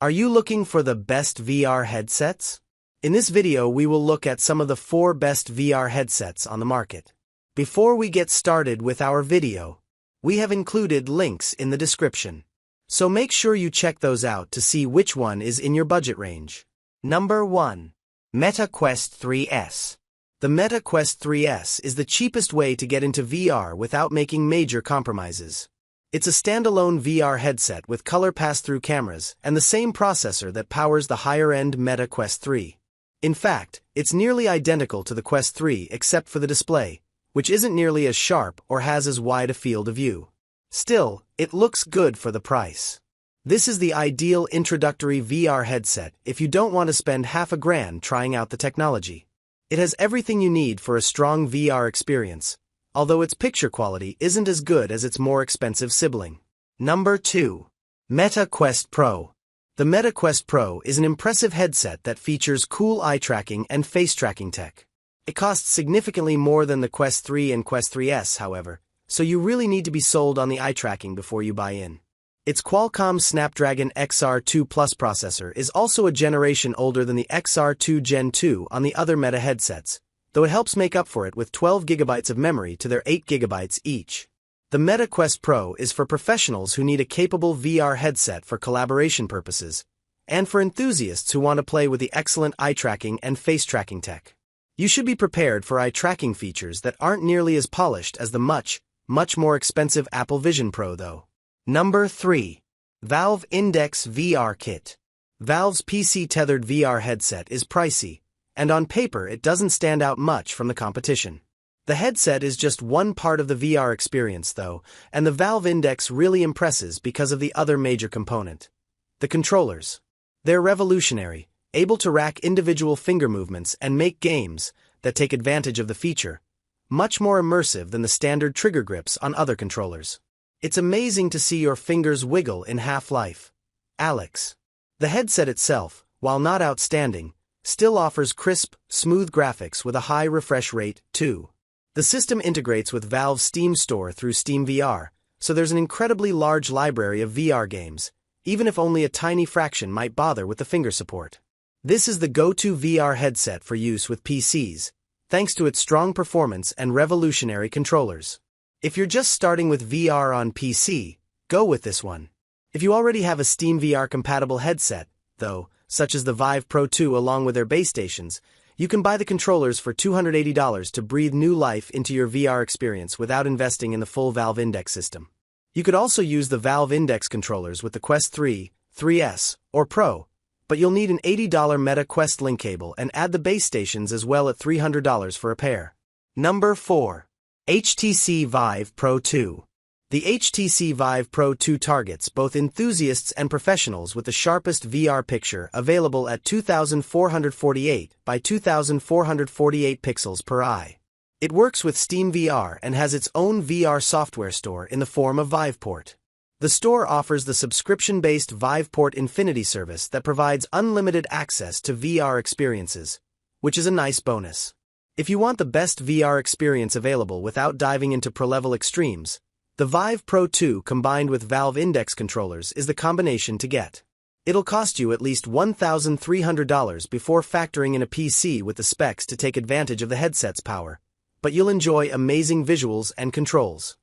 Are you looking for the best VR headsets? In this video, we will look at some of the 4 best VR headsets on the market. Before we get started with our video, we have included links in the description. So make sure you check those out to see which one is in your budget range. Number 1. Meta Quest 3S. The Meta Quest 3S is the cheapest way to get into VR without making major compromises. It's a standalone VR headset with color pass-through cameras and the same processor that powers the higher-end Meta Quest 3. In fact, it's nearly identical to the Quest 3 except for the display, which isn't nearly as sharp or has as wide a field of view. Still, it looks good for the price. This is the ideal introductory VR headset if you don't want to spend half a grand trying out the technology. It has everything you need for a strong VR experience, although its picture quality isn't as good as its more expensive sibling. Number 2. Meta Quest Pro. The Meta Quest Pro is an impressive headset that features cool eye tracking and face tracking tech. It costs significantly more than the Quest 3 and Quest 3S, however, so you really need to be sold on the eye tracking before you buy in. Its Qualcomm Snapdragon XR2 Plus processor is also a generation older than the XR2 Gen 2 on the other Meta headsets, though it helps make up for it with 12 GB of memory to their 8 GB each. The Meta Quest Pro is for professionals who need a capable VR headset for collaboration purposes, and for enthusiasts who want to play with the excellent eye tracking and face tracking tech. You should be prepared for eye tracking features that aren't nearly as polished as the much more expensive Apple Vision Pro though. Number 3. Valve Index VR Kit. Valve's PC-tethered VR headset is pricey, and on paper it doesn't stand out much from the competition. The headset is just one part of the VR experience though, and the Valve Index really impresses because of the other major component: the controllers. They're revolutionary, able to rack individual finger movements and make games that take advantage of the feature much more immersive than the standard trigger grips on other controllers. It's amazing to see your fingers wiggle in Half-Life Alyx. The headset itself, while not outstanding, still offers crisp, smooth graphics with a high refresh rate, too. The system integrates with Valve's Steam Store through Steam VR, so there's an incredibly large library of VR games, even if only a tiny fraction might bother with the finger support. This is the go-to VR headset for use with PCs, thanks to its strong performance and revolutionary controllers. If you're just starting with VR on PC, go with this one. If you already have a Steam VR-compatible headset, though, such as the Vive Pro 2 along with their base stations, you can buy the controllers for $280 to breathe new life into your VR experience without investing in the full Valve Index system. You could also use the Valve Index controllers with the Quest 3, 3S, or Pro, but you'll need an $80 Meta Quest link cable and add the base stations as well at $300 for a pair. Number 4. HTC Vive Pro 2. The HTC Vive Pro 2 targets both enthusiasts and professionals with the sharpest VR picture available at 2448 by 2448 pixels per eye. It works with Steam VR and has its own VR software store in the form of Viveport. The store offers the subscription-based Viveport Infinity service that provides unlimited access to VR experiences, which is a nice bonus. If you want the best VR experience available without diving into pro-level extremes, the Vive Pro 2 combined with Valve Index controllers is the combination to get. It'll cost you at least $1,300 before factoring in a PC with the specs to take advantage of the headset's power, but you'll enjoy amazing visuals and controls.